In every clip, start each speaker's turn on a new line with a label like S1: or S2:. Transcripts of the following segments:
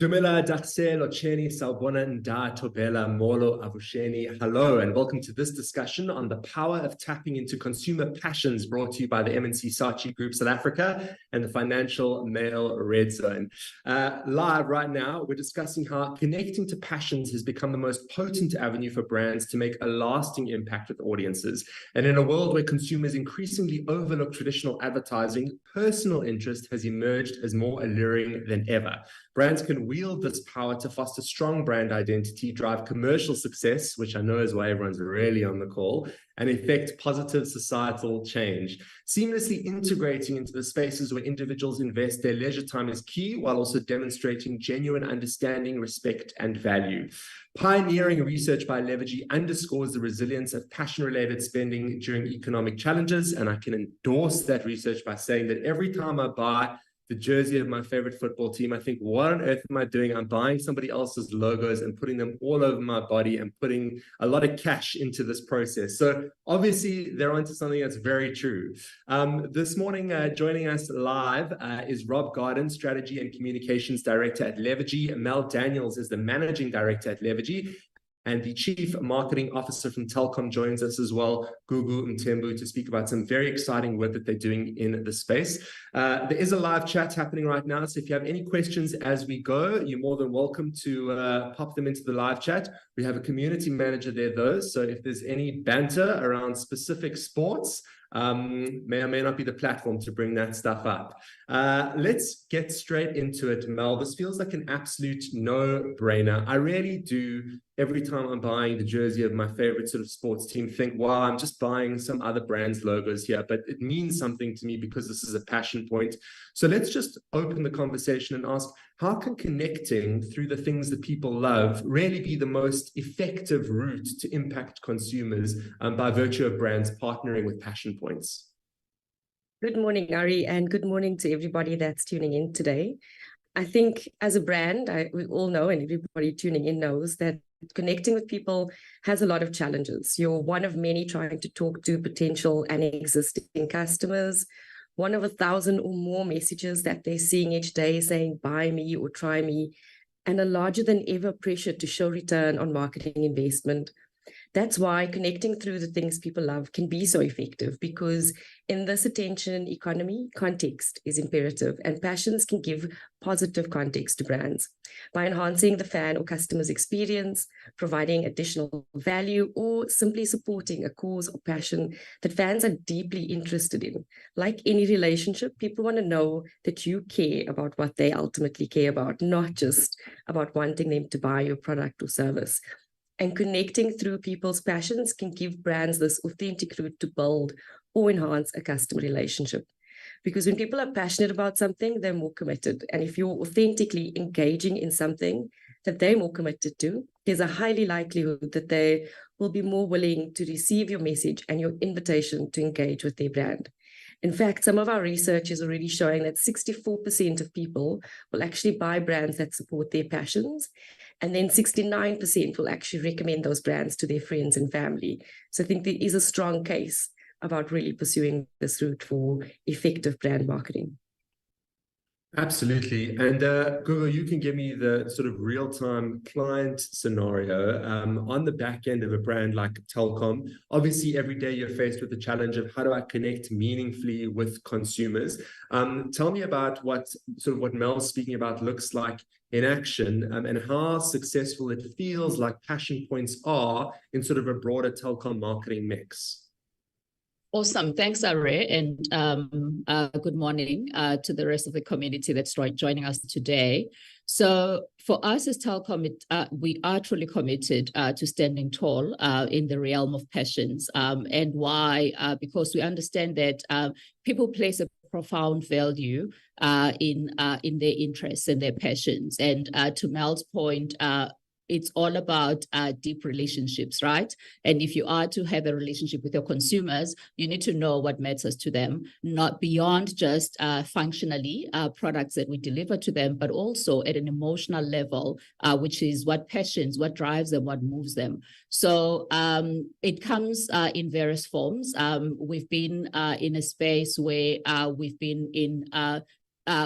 S1: Dumela Dakse Locheni Salbona Nda Tobela Molo Avusheni. Hello, and welcome to this discussion on the power of tapping into consumer passions, brought to you by the MNC Saatchi Group South Africa and the Financial Mail Red Zone. Live right now, we're discussing how connecting to passions has become the most potent avenue for brands to make a lasting impact with audiences. And in a world where consumers increasingly overlook traditional advertising, personal interest has emerged as more alluring than ever. Brands can wield this power to foster strong brand identity, drive commercial success, which I know is why everyone's really on the call, and effect positive societal change. Seamlessly integrating into the spaces where individuals invest their leisure time is key, while also demonstrating genuine understanding, respect, and value. Pioneering research by Levergy underscores the resilience of passion-related spending during economic challenges, and I can endorse that research by saying that every time I buy the jersey of my favorite football team, I think, what on earth am I doing? I'm buying somebody else's logos and putting them all over my body and putting a lot of cash into this process. So obviously they're onto something that's very true. This morning, joining us live is Rob Garden, Strategy and Communications Director at Levergy. Mel Daniels is the Managing Director at Levergy. And the Chief Marketing Officer from Telkom joins us as well, Gugu Mthembu, to speak about some very exciting work that they're doing in the space. There is a live chat happening right now, so if you have any questions as we go, you're more than welcome to pop them into the live chat. We have a community manager there, though, so if there's any banter around specific sports, may or may not be the platform to bring that stuff up. Let's get straight into it, Mel. This feels like an absolute no-brainer. I really do, every time I'm buying the jersey of my favorite sort of sports team, think, wow, I'm just buying some other brand's logos here, but it means something to me because this is a passion point. So let's just open the conversation and ask, how can connecting through the things that people love really be the most effective route to impact consumers by virtue of brands partnering with passion points?
S2: Good morning, Ari, and good morning to everybody that's tuning in today. I think as a brand, we all know, and everybody tuning in knows, that connecting with people has a lot of challenges. You're one of many trying to talk to potential and existing customers, one of 1,000 or more messages that they're seeing each day saying, buy me or try me, and a larger than ever pressure to show return on marketing investment. That's why connecting through the things people love can be so effective, because in this attention economy, context is imperative, and passions can give positive context to brands by enhancing the fan or customer's experience, providing additional value, or simply supporting a cause or passion that fans are deeply interested in. Like any relationship, people want to know that you care about what they ultimately care about, not just about wanting them to buy your product or service. And connecting through people's passions can give brands this authentic route to build or enhance a customer relationship. Because when people are passionate about something, they're more committed. And if you're authentically engaging in something that they're more committed to, there's a highly likelihood that they will be more willing to receive your message and your invitation to engage with their brand. In fact, some of our research is already showing that 64% of people will actually buy brands that support their passions, and then 69% will actually recommend those brands to their friends and family. So I think there is a strong case about really pursuing this route for effective brand marketing.
S1: Absolutely. And Gugu, you can give me the sort of real-time client scenario on the back end of a brand like Telkom. Obviously, every day you're faced with the challenge of how do I connect meaningfully with consumers? Tell me about what Mel's speaking about looks like in action, and how successful it feels like passion points are in sort of a broader Telkom marketing mix.
S3: Awesome. Thanks, Ari, and good morning to the rest of the community that's joining us today. So for us as Telkom, we are truly committed to standing tall in the realm of passions. And why? Because we understand that people place a profound value in their interests and their passions. And to Mel's point, it's all about deep relationships, right? And if you are to have a relationship with your consumers, you need to know what matters to them, not beyond just functionally products that we deliver to them, but also at an emotional level, which is what passions, what drives them, what moves them. So it comes in various forms. We've been in a space where we've been in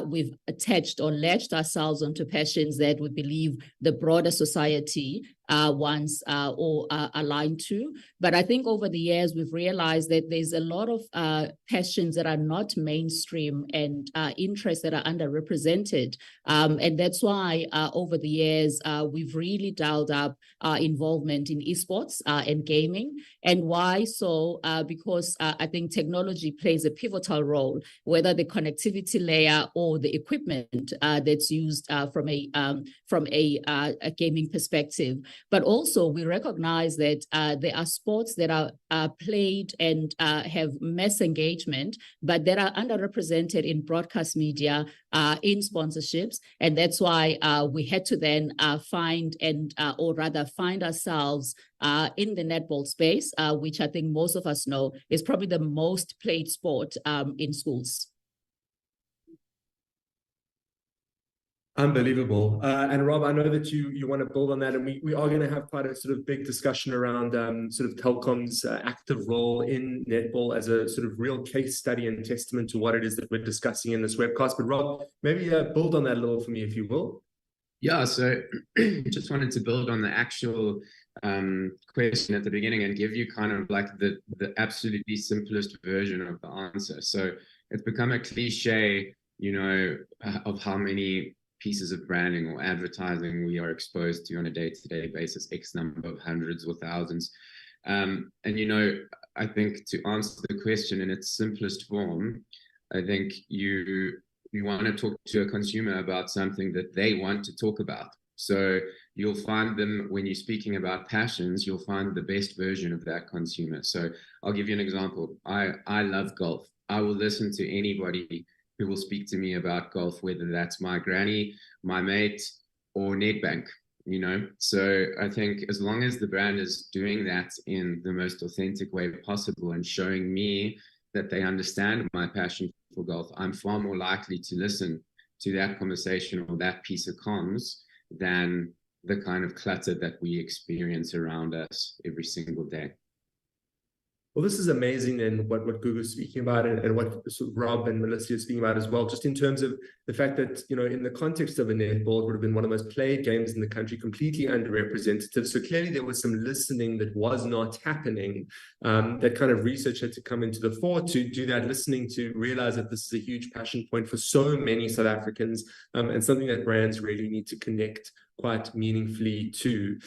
S3: we've attached or latched ourselves onto passions that we believe the broader society wants or are aligned to. But I think over the years, we've realized that there's a lot of passions that are not mainstream and interests that are underrepresented. And that's why over the years, we've really dialed up our involvement in esports and gaming. And why so? Because I think technology plays a pivotal role, whether the connectivity layer or the equipment that's used from a gaming perspective. But also we recognize that there are sports that are played and have mass engagement, but that are underrepresented in broadcast media, in sponsorships. And that's why we had to then find ourselves in the netball space, which I think most of us know is probably the most played sport in schools.
S1: Unbelievable. And Rob, I know that you want to build on that, and we are going to have quite a sort of big discussion around sort of Telkom's active role in netball as a sort of real case study and testament to what it is that we're discussing in this webcast. But Rob, maybe build on that a little for me, if you will.
S4: Yeah, so just wanted to build on the actual question at the beginning and give you kind of like the absolutely simplest version of the answer. So it's become a cliche, you know, of how many pieces of branding or advertising we are exposed to on a day-to-day basis, X number of hundreds or thousands. And, you know, I think to answer the question in its simplest form, I think you want to talk to a consumer about something that they want to talk about. So you'll find them, when you're speaking about passions, you'll find the best version of that consumer. So I'll give you an example. I love golf. I will listen to anybody who will speak to me about golf, whether that's my granny, my mate, or Nedbank, you know? So I think as long as the brand is doing that in the most authentic way possible and showing me that they understand my passion for golf, I'm far more likely to listen to that conversation or that piece of comms than the kind of clutter that we experience around us every single day.
S1: Well, this is amazing, and what Google's speaking about, and what sort of Rob and Melissa are speaking about as well, just in terms of the fact that, you know, in the context of a netball, it would have been one of the most played games in the country, completely underrepresented. So clearly there was some listening that was not happening. That kind of research had to come into the fore to do that listening, to realize that this is a huge passion point for so many South Africans, and something that brands really need to connect quite meaningfully too.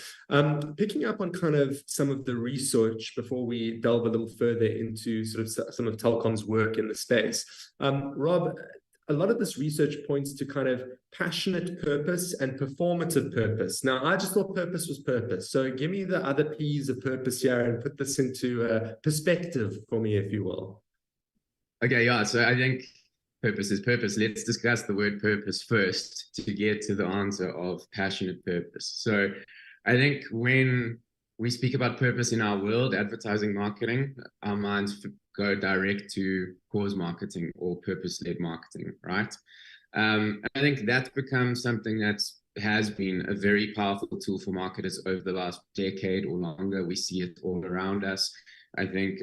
S1: Picking up on kind of some of the research before we delve a little further into sort of some of Telkom's work in the space. Rob, a lot of this research points to kind of passionate purpose and performative purpose. Now, I just thought purpose was purpose. So give me the other P's of purpose here and put this into perspective for me, if you will.
S4: Okay, yeah, so I think purpose is purpose. Let's discuss the word purpose first to get to the answer of passionate purpose. So I think when we speak about purpose in our world, advertising, marketing, our minds go direct to cause marketing or purpose-led marketing, right? I think that's become something that has been a very powerful tool for marketers over the last decade or longer. We see it all around us. I think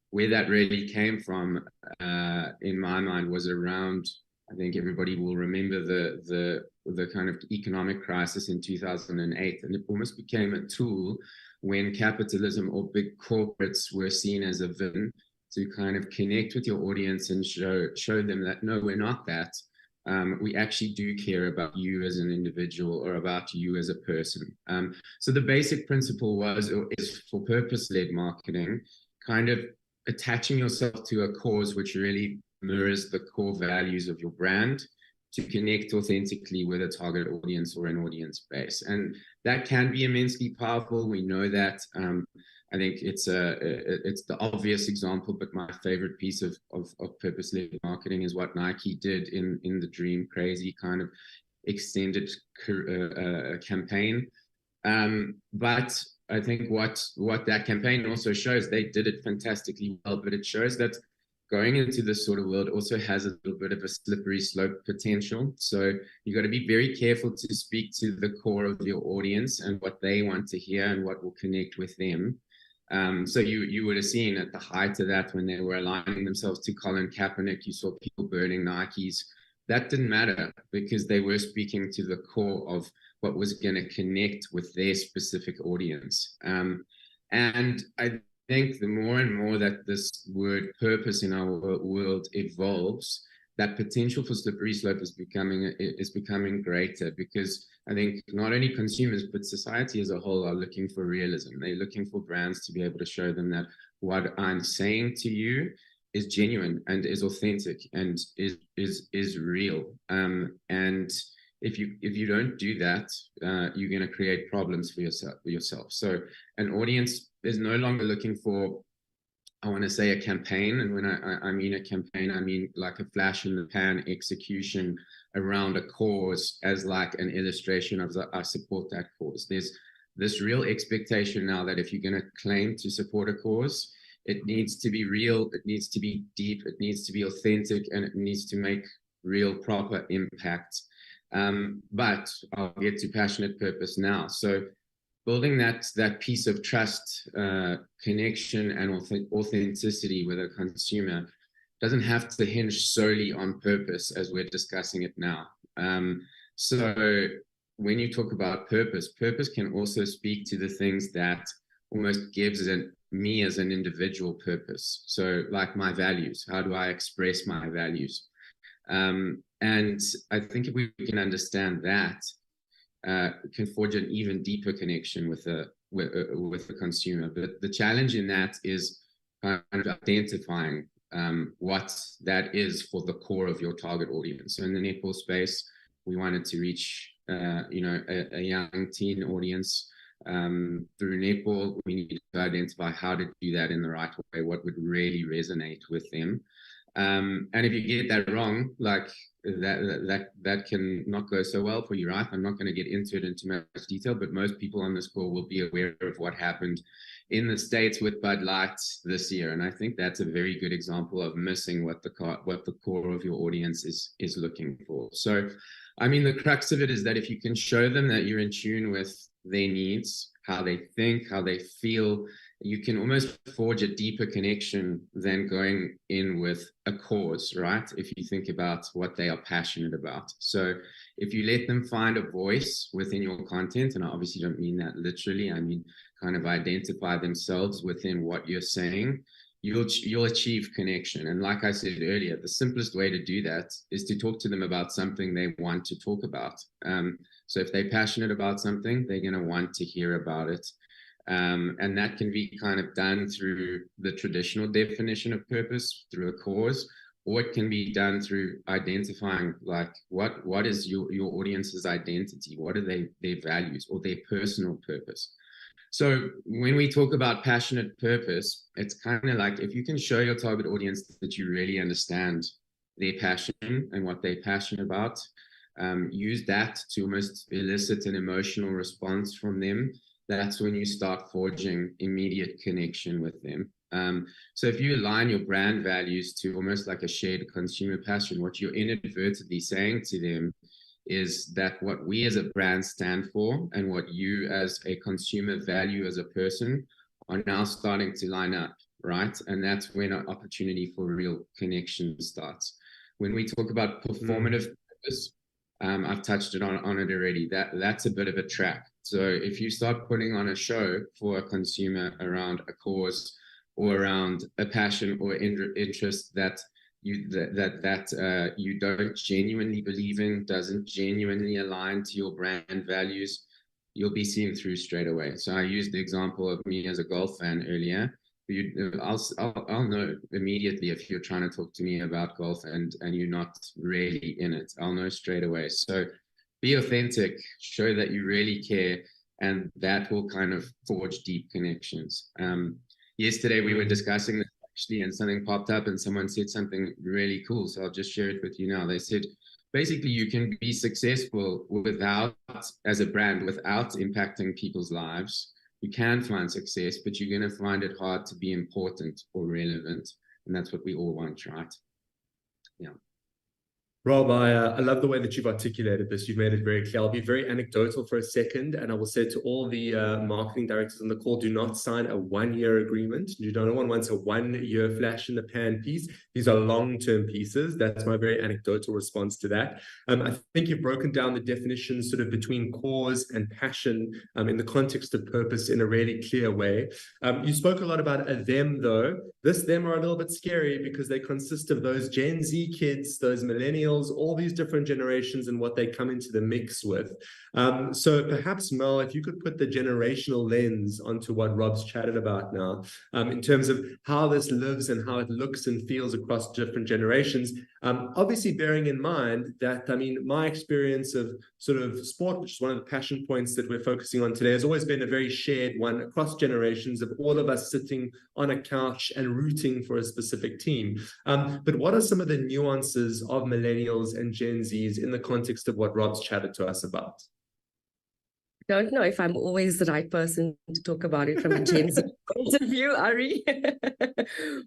S4: where that really came from, in my mind, was around, I think everybody will remember the kind of economic crisis in 2008, and it almost became a tool when capitalism or big corporates were seen as a villain to kind of connect with your audience and show them that, no, we're not that. We actually do care about you as an individual or about you as a person. So the basic principle is for purpose-led marketing, kind of attaching yourself to a cause which really mirrors the core values of your brand to connect authentically with a target audience or an audience base. And that can be immensely powerful. We know that. I think it's the obvious example, but my favorite piece of purpose-led marketing is what Nike did in the Dream Crazy kind of extended campaign. But I think what that campaign also shows, they did it fantastically well, but it shows that going into this sort of world also has a little bit of a slippery slope potential. So you got to be very careful to speak to the core of your audience and what they want to hear and what will connect with them. So you would have seen at the height of that, when they were aligning themselves to Colin Kaepernick, you saw people burning Nikes that didn't matter because they were speaking to the core of what was going to connect with their specific audience. And I think the more and more that this word purpose in our world evolves, that potential for slippery slope is becoming greater, because I think not only consumers but society as a whole are looking for realism. They're looking for brands to be able to show them that what I'm saying to you is genuine and is authentic and is real. And if you don't do that, you're going to create problems for yourself. So an audience is no longer looking for, I want to say, a campaign. And when I mean a campaign, I mean like a flash in the pan execution around a cause as like an illustration of I support that cause. There's this real expectation now that if you're going to claim to support a cause, it needs to be real, it needs to be deep, it needs to be authentic, and it needs to make real proper impact. But I'll get to passionate purpose now. So building that piece of trust, connection, and authenticity with a consumer doesn't have to hinge solely on purpose as we're discussing it now. So when you talk about purpose can also speak to the things that almost gives me as an individual purpose. So like my values, how do I express my values? And I think if we can understand that, can forge an even deeper connection with the consumer. But the challenge in that is kind of identifying what that is for the core of your target audience. So in the netball space, we wanted to reach a young teen audience through netball. We needed to identify how to do that in the right way, what would really resonate with them. And if you get that wrong, like that can not go so well for you, right? I'm not going to get into it in too much detail, but most people on this call will be aware of what happened in the States with Bud Light this year. And I think that's a very good example of missing what the core of your audience is looking for. So, I mean, the crux of it is that if you can show them that you're in tune with their needs, how they think, how they feel, you can almost forge a deeper connection than going in with a cause, right? If you think about what they are passionate about. So if you let them find a voice within your content, and I obviously don't mean that literally, I mean kind of identify themselves within what you're saying, you'll achieve connection. And like I said earlier, the simplest way to do that is to talk to them about something they want to talk about. So if they're passionate about something, they're going to want to hear about it. And that can be kind of done through the traditional definition of purpose, through a cause, or it can be done through identifying like what is your audience's identity, what are their values or their personal purpose. So when we talk about passionate purpose, it's kind of like if you can show your target audience that you really understand their passion and what they're passionate about, use that to almost elicit an emotional response from them. That's when you start forging immediate connection with them. So if you align your brand values to almost like a shared consumer passion, what you're inadvertently saying to them is that what we as a brand stand for and what you as a consumer value as a person are now starting to line up, right? And that's when an opportunity for real connection starts. When we talk about performative purpose, I've touched on it already. That's a bit of a trap. So if you start putting on a show for a consumer around a cause or around a passion or interest that you don't genuinely believe in, doesn't genuinely align to your brand values, you'll be seen through straight away. So I used the example of me as a golf fan earlier. I'll know immediately if you're trying to talk to me about golf and you're not really in it. I'll know straight away. So be authentic, show that you really care, and that will kind of forge deep connections. Yesterday we were discussing this actually, and something popped up and someone said something really cool. So I'll just share it with you now. They said, basically, you can be successful without, as a brand, without impacting people's lives. You can find success, but you're going to find it hard to be important or relevant. And that's what we all want, right? Yeah.
S1: Rob, I love the way that you've articulated this. You've made it very clear. I'll be very anecdotal for a second, and I will say to all the marketing directors on the call, do not sign a one-year agreement. You don't want a one-year flash in the pan piece. These are long-term pieces. That's my very anecdotal response to that. I think you've broken down the definition sort of between cause and passion in the context of purpose in a really clear way. You spoke a lot about a them, though. This them are a little bit scary because they consist of those Gen Z kids, those millennials, all these different generations and what they come into the mix with. So perhaps, Mel, if you could put the generational lens onto what Rob's chatted about now, in terms of how this lives and how it looks and feels across different generations, obviously bearing in mind that, I mean, my experience of sort of sport, which is one of the passion points that we're focusing on today, has always been a very shared one across generations of all of us sitting on a couch and rooting for a specific team. But what are some of the nuances of millennials and Gen Zs in the context of what Rob's chatted to us about?
S2: Don't know if I'm always the right person to talk about it from a Gen Z point of view, Ari.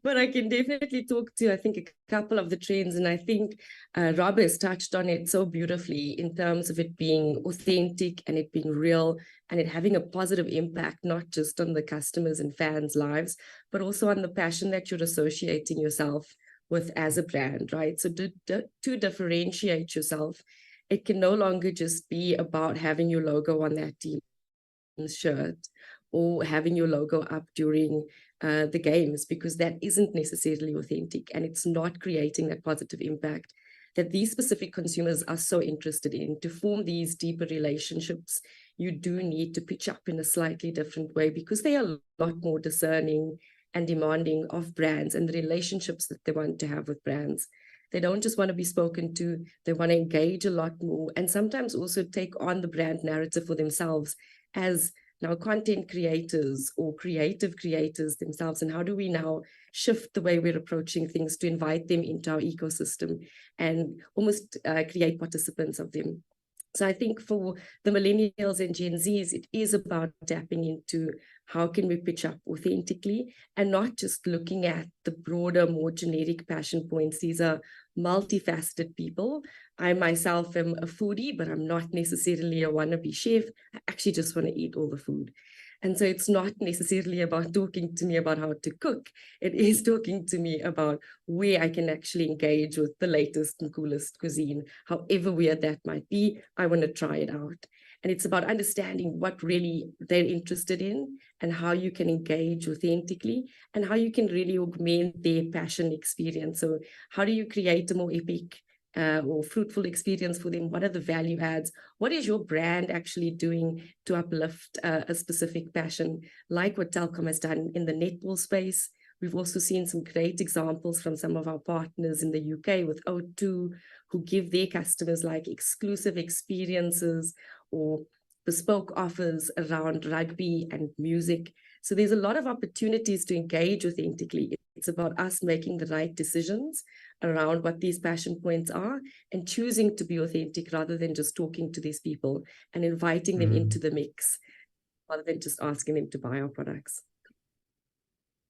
S2: But I can definitely talk to, I think, a couple of the trends. And I think Rob has touched on it so beautifully in terms of it being authentic and it being real and it having a positive impact, not just on the customers and fans' lives, but also on the passion that you're associating yourself with as a brand, right? So to differentiate yourself, it can no longer just be about having your logo on that team's shirt or having your logo up during the games, because that isn't necessarily authentic and it's not creating that positive impact that these specific consumers are so interested in. To form these deeper relationships, you do need to pitch up in a slightly different way because they are a lot more discerning and demanding of brands and the relationships that they want to have with brands. They don't just want to be spoken to, they want to engage a lot more and sometimes also take on the brand narrative for themselves as now content creators or creative creators themselves. And how do we now shift the way we're approaching things to invite them into our ecosystem and almost create participants of them? So I think for the millennials and Gen Zs, it is about tapping into how can we pitch up authentically and not just looking at the broader, more generic passion points. These are multifaceted people. I myself am a foodie, but I'm not necessarily a wannabe chef. I actually just want to eat all the food. And so it's not necessarily about talking to me about how to cook. It is talking to me about where I can actually engage with the latest and coolest cuisine, however weird that might be. I want to try it out. And it's about understanding what really they're interested in and how you can engage authentically and how you can really augment their passion experience. So how do you create a more epic or fruitful experience for them? What are the value adds? What is your brand actually doing to uplift a specific passion, like what Telkom has done in the netball space? We've also seen some great examples from some of our partners in the UK with O2, who give their customers like exclusive experiences or bespoke offers around rugby and music. So there's a lot of opportunities to engage authentically. It's about us making the right decisions around what these passion points are and choosing to be authentic rather than just talking to these people and inviting them into the mix rather than just asking them to buy our products.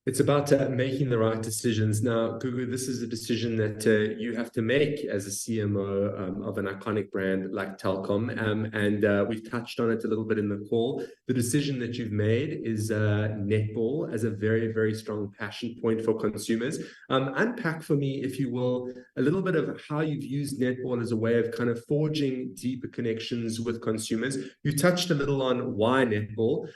S1: It's about making the right decisions. Now, Gugu, this is a decision that you have to make as a CMO of an iconic brand like Telkom. And we've touched on it a little bit in the call. The decision that you've made is netball as a very, very strong passion point for consumers. Unpack for me, if you will, a little bit of how you've used netball as a way of kind of forging deeper connections with consumers. You touched a little on why netball,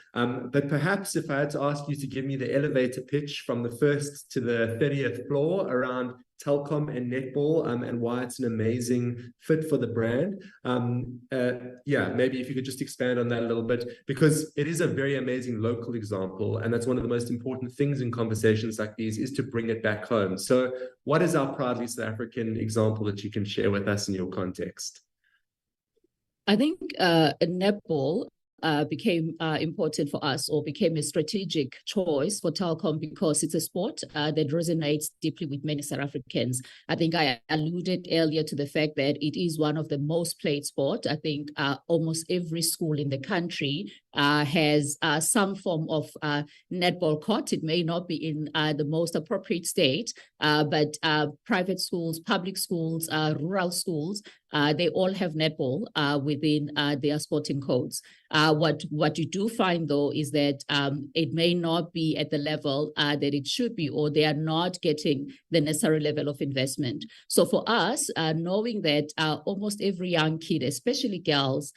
S1: but perhaps if I had to ask you to give me the elevator pitch from the 1st to the 30th floor around Telkom and netball and why it's an amazing fit for the brand. Maybe if you could just expand on that a little bit, because it is a very amazing local example. And that's one of the most important things in conversations like these is to bring it back home. So what is our proudly South African example that you can share with us in your context?
S3: I think netball became important for us, or became a strategic choice for Telkom, because it's a sport that resonates deeply with many South Africans. I think I alluded earlier to the fact that it is one of the most played sport. I think almost every school in the country has some form of netball court. It may not be in the most appropriate state, but private schools, public schools, rural schools, they all have netball within their sporting codes. What you do find, though, is that it may not be at the level that it should be, or they are not getting the necessary level of investment. So for us, knowing that almost every young kid, especially girls,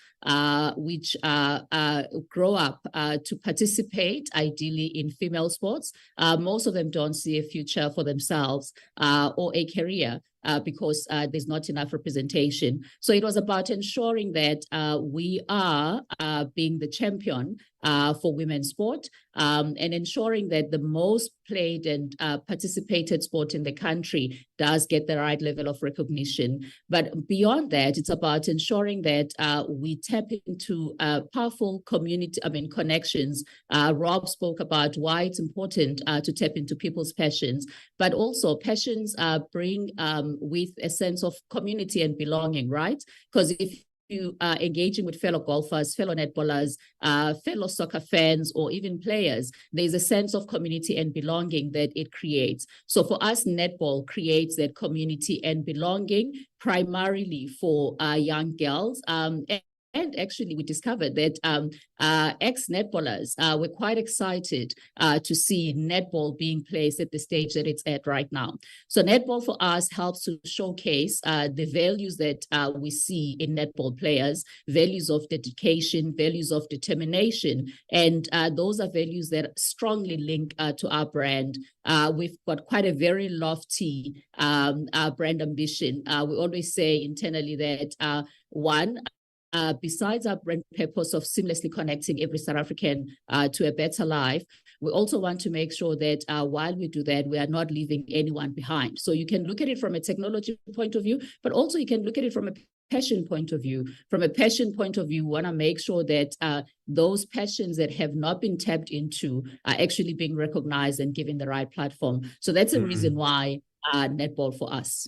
S3: which grow up to participate ideally in female sports, most of them don't see a future for themselves or a career. Because there's not enough representation. So it was about ensuring that we are being the champion for women's sport and ensuring that the most played and participated sport in the country does get the right level of recognition. But beyond that, it's about ensuring that we tap into powerful community, connections. Rob spoke about why it's important to tap into people's passions, but also passions bring with a sense of community and belonging, right? Because if you are engaging with fellow golfers, fellow netballers, fellow soccer fans, or even players, there's a sense of community and belonging that it creates. So for us, netball creates that community and belonging primarily for young girls. And actually, we discovered that ex-netballers were quite excited to see netball being placed at the stage that it's at right now. So netball for us helps to showcase the values that we see in netball players, values of dedication, values of determination. And those are values that strongly link to our brand. We've got quite a very lofty brand ambition. We always say internally that besides our brand purpose of seamlessly connecting every South African to a better life, we also want to make sure that while we do that, we are not leaving anyone behind. So you can look at it from a technology point of view, but also you can look at it from a passion point of view. From a passion point of view, we want to make sure that those passions that have not been tapped into are actually being recognized and given the right platform. So that's a reason why netball for us.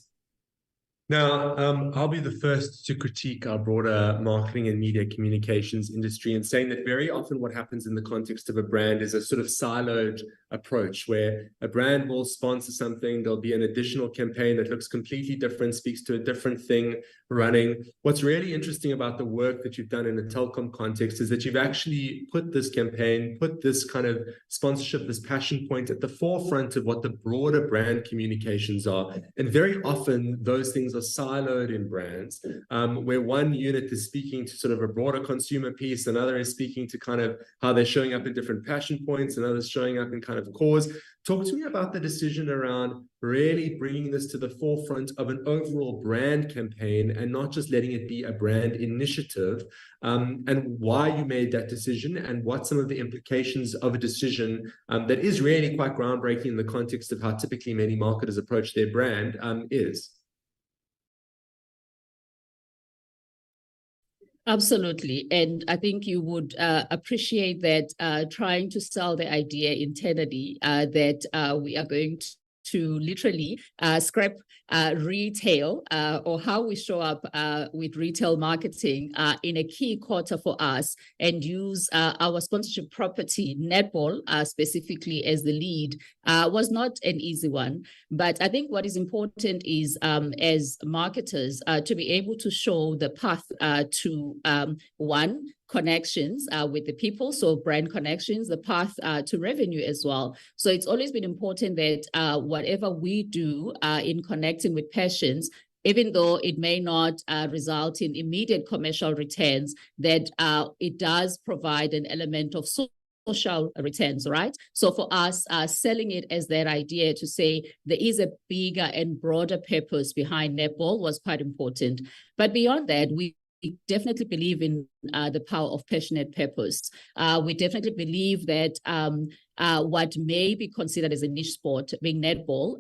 S1: Now, I'll be the first to critique our broader marketing and media communications industry and saying that very often what happens in the context of a brand is a sort of siloed approach where a brand will sponsor something, there'll be an additional campaign that looks completely different, speaks to a different thing running. What's really interesting about the work that you've done in the telecom context is that you've actually put this campaign, put this kind of sponsorship, this passion point at the forefront of what the broader brand communications are. And very often those things are siloed in brands, where one unit is speaking to sort of a broader consumer piece, another is speaking to kind of how they're showing up in different passion points, and others showing up in kind of cause. Talk to me about the decision around really bringing this to the forefront of an overall brand campaign and not just letting it be a brand initiative, and why you made that decision and what some of the implications of a decision that is really quite groundbreaking in the context of how typically many marketers approach their brand is.
S3: Absolutely. And I think you would appreciate that trying to sell the idea internally that we are going to literally scrap retail or how we show up with retail marketing in a key quarter for us and use our sponsorship property, netball specifically as the lead, was not an easy one. But I think what is important is as marketers to be able to show the path to one, connections with the people, so brand connections, the path to revenue as well. So it's always been important that whatever we do in connecting with passions, even though it may not result in immediate commercial returns, that it does provide an element of social returns, right? So for us, selling it as that idea to say there is a bigger and broader purpose behind netball was quite important. But beyond that, we definitely believe in the power of passionate purpose. We definitely believe that what may be considered as a niche sport, being netball,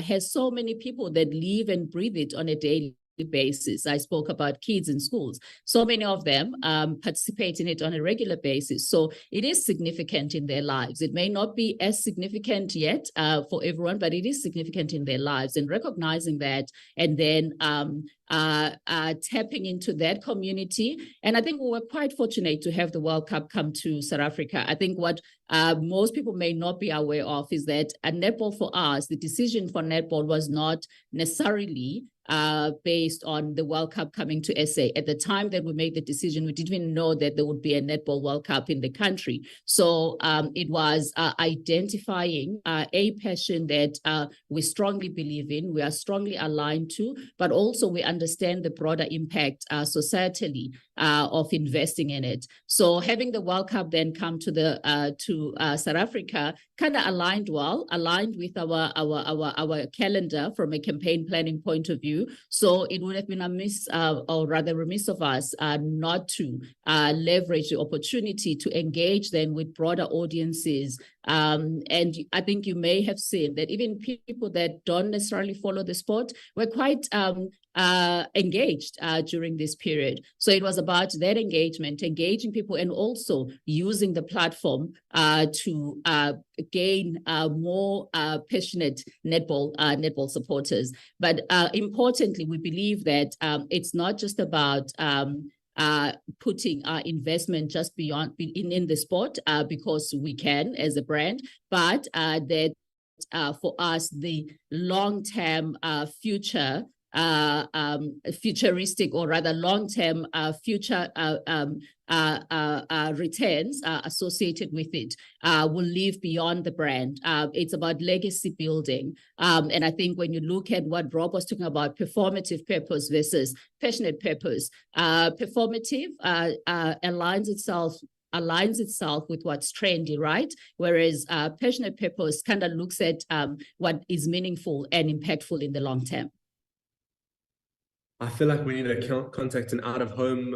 S3: has so many people that live and breathe it on a daily basis. I spoke about kids in schools. So many of them participate in it on a regular basis. So it is significant in their lives. It may not be as significant yet for everyone, but it is significant in their lives. And recognizing that and then tapping into that community. And I think we were quite fortunate to have the World Cup come to South Africa. I think what most people may not be aware of is that at netball for us, the decision for netball was not necessarily based on the World Cup coming to SA. At the time that we made the decision, we didn't even know that there would be a netball World Cup in the country. So it was identifying a passion that we strongly believe in, we are strongly aligned to, but also we understand the broader impact societally of investing in it. So having the World Cup then come to South Africa kind of aligned with our calendar from a campaign planning point of view. So it would have been remiss of us not to leverage the opportunity to engage then with broader audiences. And I think you may have seen that even people that don't necessarily follow the sport were quite engaged during this period. So it was about that engagement, engaging people, and also using the platform to gain more passionate netball supporters. But importantly, we believe that it's not just about putting our investment just beyond in the sport because we can as a brand, but that for us the long-term futuristic, or rather long-term future returns associated with it will live beyond the brand. It's about legacy building. And I think when you look at what Rob was talking about, performative purpose versus passionate purpose, performative aligns itself with what's trendy, right? Whereas passionate purpose kind of looks at what is meaningful and impactful in the long term.
S1: I feel like we need to contact an out-of-home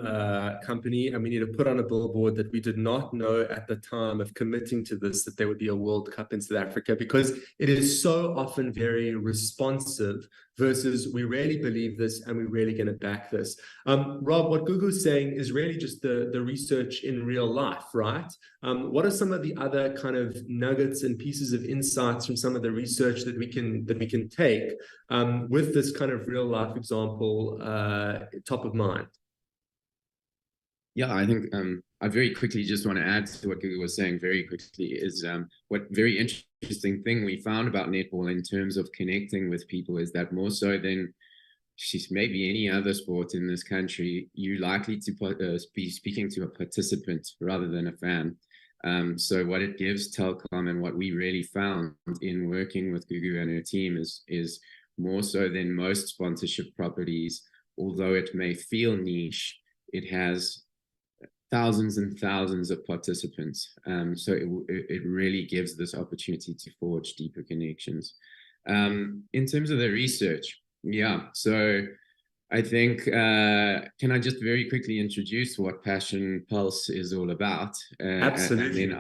S1: company, and we need to put on a billboard that we did not know at the time of committing to this that there would be a World Cup in South Africa, because it is so often very responsive versus we really believe this and we're really going to back this. Rob, what Gugu's saying is really just the research in real life, right? What are some of the other kind of nuggets and pieces of insights from some of the research that we can take with this kind of real life example top of mind?
S4: Yeah, I think I very quickly just want to add to what Gugu was saying very quickly is what very interesting thing we found about netball in terms of connecting with people is that more so than maybe any other sport in this country, you're likely to be speaking to a participant rather than a fan. So what it gives Telkom and what we really found in working with Gugu and her team is more so than most sponsorship properties, although it may feel niche, it has thousands and thousands of participants. So it really gives this opportunity to forge deeper connections. In terms of the research, yeah, so I think, can I just very quickly introduce what Passion Pulse is all about?
S1: Absolutely.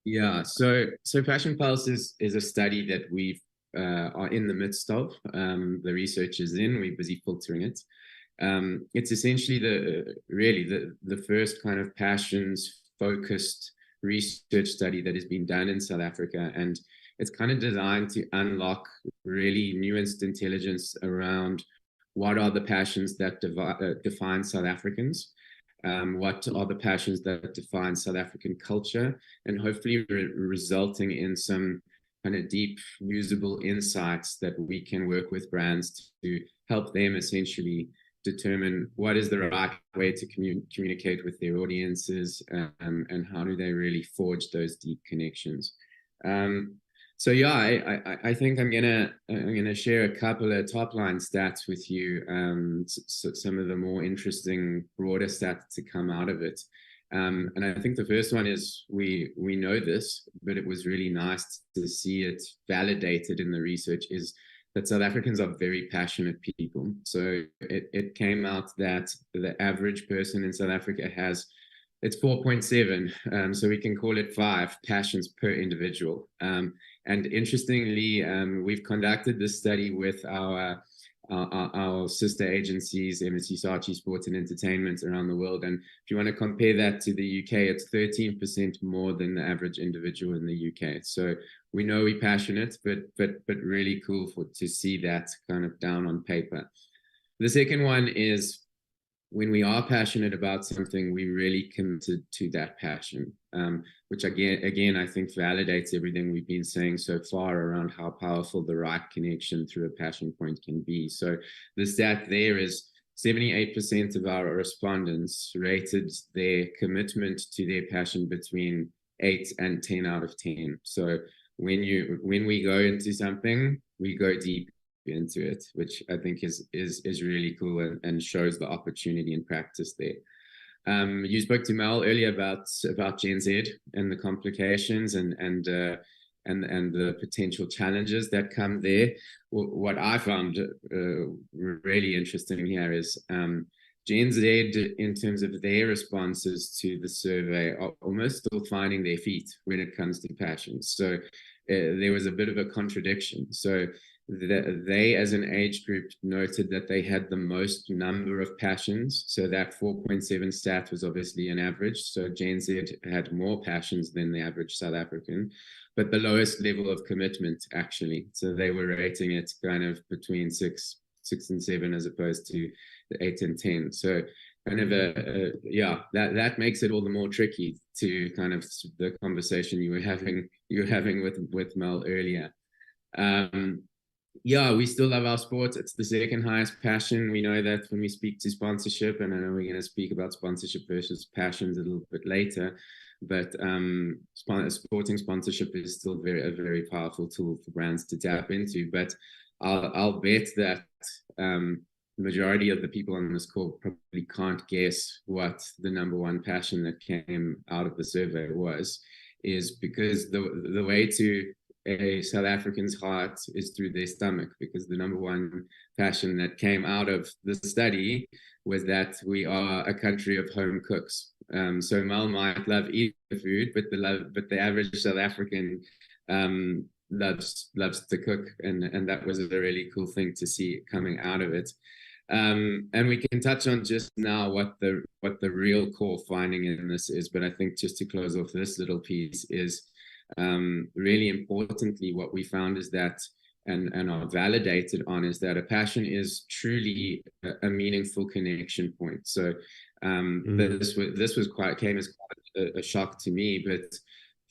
S4: Yeah, so Passion Pulse is a study that we are in the midst of. The research is in, we're busy filtering it. It's essentially the first kind of passions focused research study that has been done in South Africa, and it's kind of designed to unlock really nuanced intelligence around what are the passions that define South Africans, what are the passions that define South African culture, and hopefully resulting in some kind of deep usable insights that we can work with brands to help them essentially determine what is the right way to communicate with their audiences, and how do they really forge those deep connections. So yeah, I think I'm gonna share a couple of top line stats with you, so some of the more interesting broader stats to come out of it. And I think the first one is we know this, but it was really nice to see it validated in the research, is that South Africans are very passionate people. So it came out that the average person in South Africa it's 4.7, so we can call it 5 passions per individual. And interestingly, we've conducted this study with our sister agencies, MSC Saatchi Sports and Entertainment around the world. And if you want to compare that to the UK, it's 13% more than the average individual in the UK. So we know we're passionate, but really cool to see that kind of down on paper. The second one is when we are passionate about something, we really committed to that passion, which again, I think validates everything we've been saying so far around how powerful the right connection through a passion point can be. So the stat there is 78% of our respondents rated their commitment to their passion between 8 and 10 out of 10. So when we go into something, we go deep into it, which I think is really cool and shows the opportunity in practice there. You spoke to Mel earlier about Gen Z and the complications and the potential challenges that come there. What I found really interesting here is Gen Z, in terms of their responses to the survey, are almost still finding their feet when it comes to passions. So there was a bit of a contradiction. So they, as an age group, noted that they had the most number of passions. So that 4.7 stat was obviously an average. So Gen Z had more passions than the average South African, but the lowest level of commitment, actually. So they were rating it kind of between 6 and 7 as opposed to the 8 and 10. So kind of that makes it all the more tricky to kind of the conversation you were having with Mel earlier. We still love our sport. It's the second highest passion. We know that when we speak to sponsorship, and I know we're going to speak about sponsorship versus passions a little bit later, but sporting sponsorship is still a very powerful tool for brands to tap into. But I'll bet that the majority of the people on this call probably can't guess what the number one passion that came out of the survey is because the way to a South African's heart is through their stomach, because the number one passion that came out of the study was that we are a country of home cooks. So Mel might love eating food, but the average South African loves to cook, and that was a really cool thing to see coming out of it. And we can touch on just now what the real core finding in this is, but I think just to close off this little piece is really importantly, what we found is that, and are validated on, is that a passion is truly a meaningful connection point. So this came as quite a shock to me, but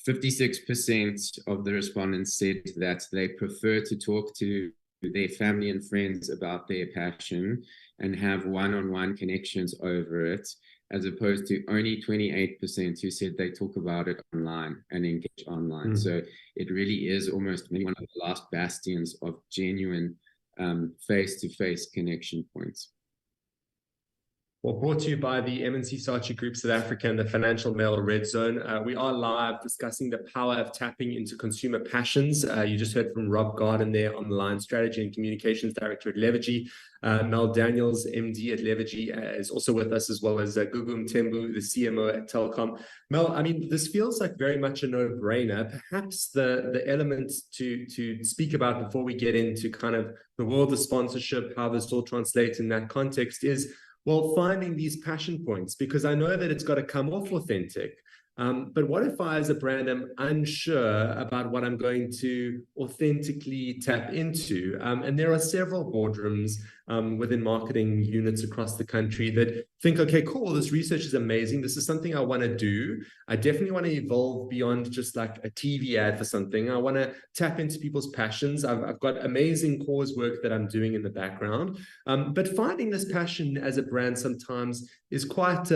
S4: 56% of the respondents said that they prefer to talk to their family and friends about their passion and have one-on-one connections over it, as opposed to only 28% who said they talk about it online and engage online. So it really is almost maybe one of the last bastions of genuine face-to-face connection points.
S1: Well, brought to you by the MNC Saatchi Group South Africa and the Financial Mail Red Zone. We are live discussing the power of tapping into consumer passions. You just heard from Rob Garden there on the line, Strategy and Communications Director at Levergy. Mel Daniels, MD at Levergy, is also with us, as well as Gugu Mthembu, the CMO at Telkom. Mel, I mean, this feels like very much a no-brainer. Perhaps the element to speak about before we get into kind of the world of sponsorship, how this all translates in that context is, well, finding these passion points, because I know that it's got to come off authentic. But what if I, as a brand, am unsure about what I'm going to authentically tap into? And there are several boardrooms within marketing units across the country that think, okay, cool, this research is amazing. This is something I want to do. I definitely want to evolve beyond just like a TV ad for something. I want to tap into people's passions. I've got amazing cause work that I'm doing in the background. But finding this passion as a brand sometimes is quite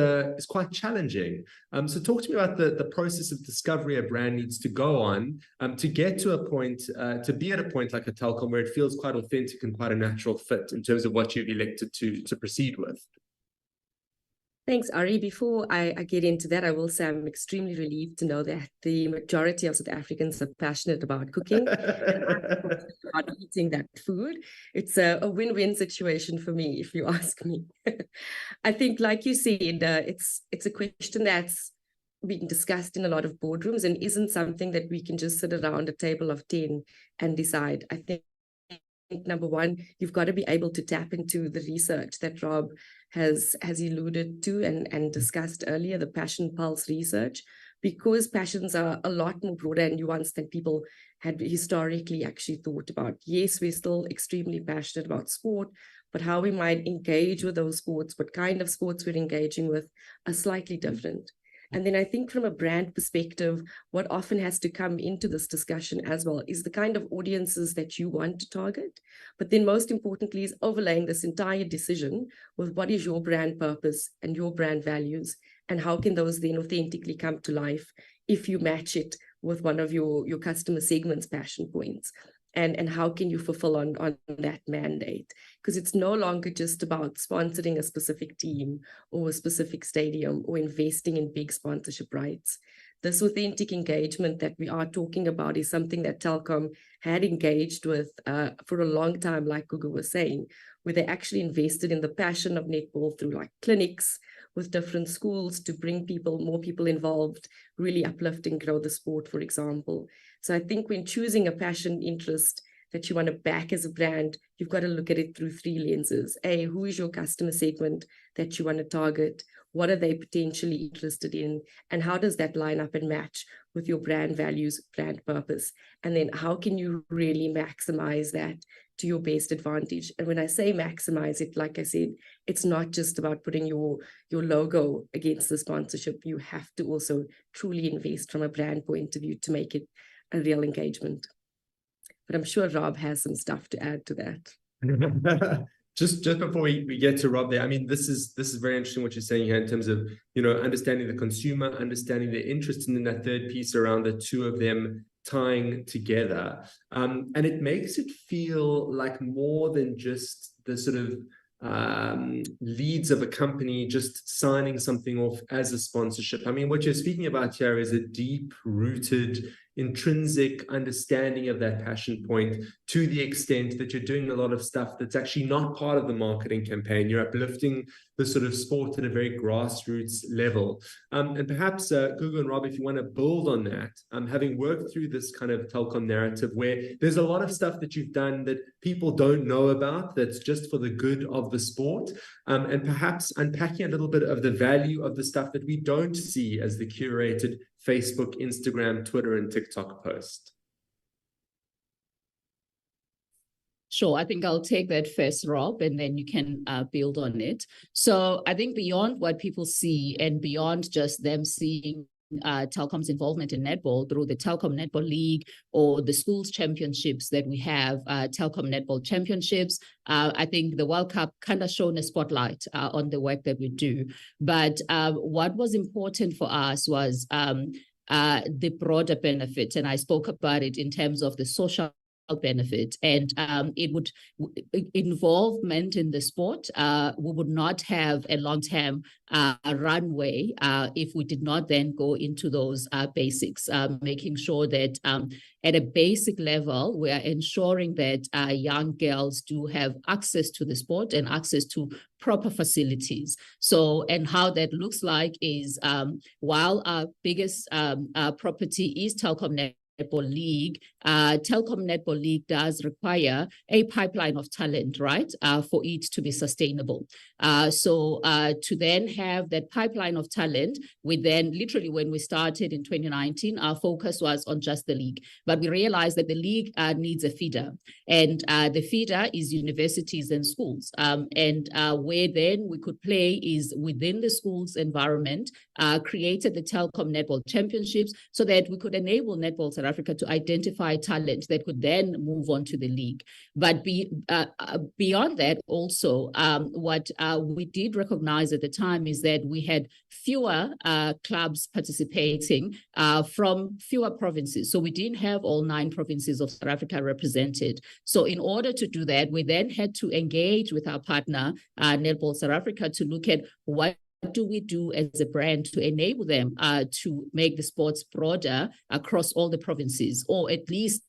S1: challenging. So talk to me about the process of discovery a brand needs to go on to get to a point, to be at a point like a Telkom where it feels quite authentic and quite a natural fit in terms of what you've elected to proceed with.
S2: Thanks, Ari. Before I get into that, I will say I'm extremely relieved to know that the majority of South Africans are passionate about cooking and about eating that food. It's a win-win situation for me, if you ask me. I think, like you said, it's a question that's being discussed in a lot of boardrooms and isn't something that we can just sit around a table of 10 and decide. I think, number one, you've got to be able to tap into the research that Rob has alluded to and discussed earlier, the Passion Pulse research, because passions are a lot more broader and nuanced than people had historically actually thought about. Yes, we're still extremely passionate about sport, but how we might engage with those sports, what kind of sports we're engaging with, are slightly different. And then I think from a brand perspective, what often has to come into this discussion as well is the kind of audiences that you want to target. But then most importantly is overlaying this entire decision with what is your brand purpose and your brand values, and how can those then authentically come to life if you match it with one of your customer segment's passion points. And how can you fulfill on that mandate? Because it's no longer just about sponsoring a specific team or a specific stadium or investing in big sponsorship rights. This authentic engagement that we are talking about is something that Telkom had engaged with for a long time, like Gugu was saying, where they actually invested in the passion of netball through like clinics with different schools to bring more people involved, really uplift and grow the sport, for example. So I think when choosing a passion interest that you want to back as a brand, you've got to look at it through 3 lenses. A, who is your customer segment that you want to target? What are they potentially interested in? And how does that line up and match with your brand values, brand purpose? And then how can you really maximize that to your best advantage? And when I say maximize it, like I said, it's not just about putting your logo against the sponsorship. You have to also truly invest from a brand point of view to make it a real engagement. But I'm sure Rob has some stuff to add to that.
S1: Just before we get to Rob there, I mean, this is very interesting what you're saying here in terms of, understanding the consumer, understanding their interests, and then that third piece around the two of them tying together. And it makes it feel like more than just the sort of leads of a company just signing something off as a sponsorship. I mean, what you're speaking about here is a deep-rooted, intrinsic understanding of that passion point, to the extent that you're doing a lot of stuff that's actually not part of the marketing campaign. You're uplifting the sort of sport at a very grassroots level. And perhaps, Gugu and Rob, if you want to build on that, having worked through this kind of Telkom narrative where there's a lot of stuff that you've done that people don't know about, that's just for the good of the sport, and perhaps unpacking a little bit of the value of the stuff that we don't see as the curated Facebook, Instagram, Twitter, and TikTok post.
S3: Sure, I think I'll take that first, Rob, and then you can build on it. So I think beyond what people see and beyond just them seeing Telkom's involvement in netball through the Telkom Netball League or the schools championships that we have, Telkom Netball Championships, I think the World Cup kind of shone a spotlight on the work that we do. But what was important for us was the broader benefit, and I spoke about it in terms of the social benefit, and it would involvement in the sport. We would not have a long-term runway if we did not then go into those basics, making sure that at a basic level, we are ensuring that young girls do have access to the sport and access to proper facilities. So, and how that looks like is while our biggest property is Telkom Netball League, Telkom Netball League does require a pipeline of talent, right, for it to be sustainable. So to then have that pipeline of talent, we then literally, when we started in 2019, our focus was on just the league. But we realized that the league needs a feeder, and the feeder is universities and schools. And where then we could play is within the school's environment, created the Telkom Netball Championships so that we could enable Netball South Africa to identify talent that could then move on to the league. But beyond that, also, what we did recognize at the time is that we had fewer clubs participating from fewer provinces. So we didn't have all 9 provinces of South Africa represented. So in order to do that, we then had to engage with our partner, Netball South Africa, to look at what do we do as a brand to enable them to make the sports broader across all the provinces, or at least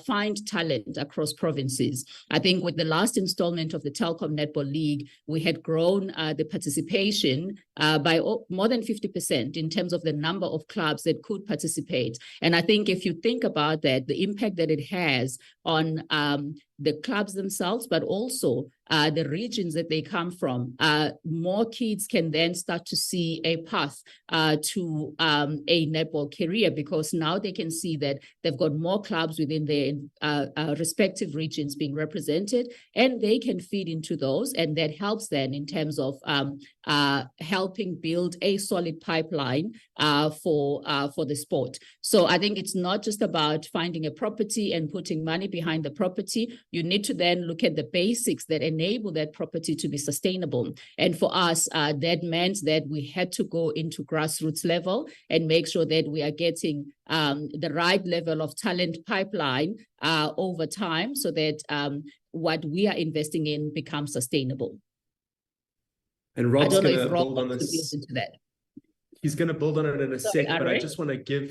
S3: find talent across provinces. I think with the last installment of the Telkom Netball League, we had grown the participation by more than 50% in terms of the number of clubs that could participate. And I think if you think about that, the impact that it has on the clubs themselves, but also the regions that they come from, more kids can then start to see a path to a netball career, because now they can see that they've got more clubs within their respective regions being represented, and they can feed into those, and that helps then in terms of helping build a solid pipeline for the sport. So I think it's not just about finding a property and putting money behind the property. You need to then look at the basics that enable that property to be sustainable. And for us, that meant that we had to go into grassroots level and make sure that we are getting the right level of talent pipeline over time, so that what we are investing in becomes sustainable.
S1: And Rob's going to
S3: Rob
S1: build on this.
S3: Into that.
S1: He's going to build on it in a sec, but
S3: Ari?
S1: I just want to give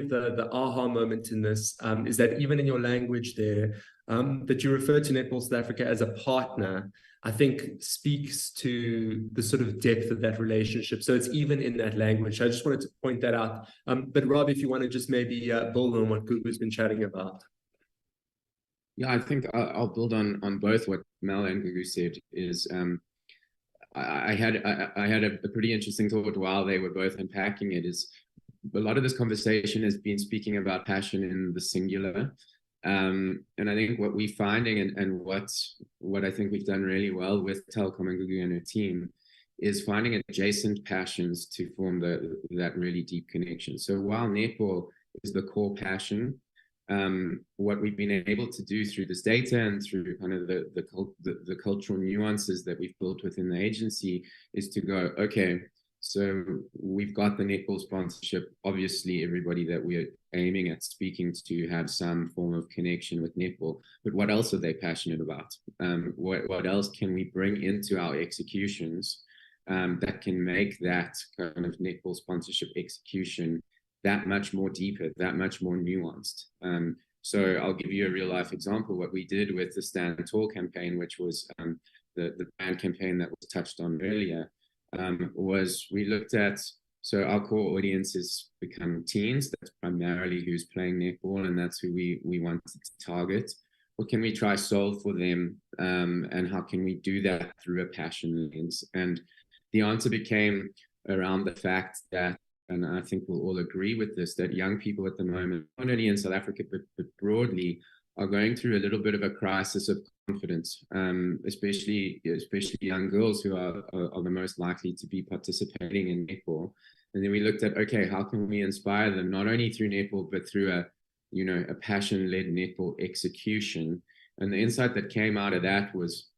S1: the aha moment in this, is that even in your language there, that you refer to Netball South Africa as a partner, I think speaks to the sort of depth of that relationship. So it's even in that language. I just wanted to point that out. But Rob, if you want to just maybe build on what Gugu's been chatting about.
S4: Yeah, I think I'll build on both what Mel and Gugu said. Is I had a pretty interesting thought while they were both unpacking it. Is a lot of this conversation has been speaking about passion in the singular, and I think what we're finding and what I think we've done really well with Telkom and Gugu and her team is finding adjacent passions to form that really deep connection. So while netball is the core passion, what we've been able to do through this data and through kind of the cultural nuances that we've built within the agency is to go, okay, so we've got the netball sponsorship. Obviously, everybody that we're aiming at speaking to have some form of connection with netball, but what else are they passionate about? What else can we bring into our executions that can make that kind of netball sponsorship execution that much more deeper, that much more nuanced. So I'll give you a real life example. What we did with the Stand Tall campaign, which was the brand campaign that was touched on earlier, was we looked at, so our core audience has become teens. That's primarily who's playing netball, and that's who we wanted to target. What can we try solve for them, and how can we do that through a passion lens? And the answer became around the fact that, and I think we'll all agree with this, that young people at the moment, not only in South Africa, but broadly, are going through a little bit of a crisis of confidence, especially young girls who are the most likely to be participating in netball. And then we looked at, okay, how can we inspire them, not only through netball, but through a passion-led netball execution. And the insight that came out of that was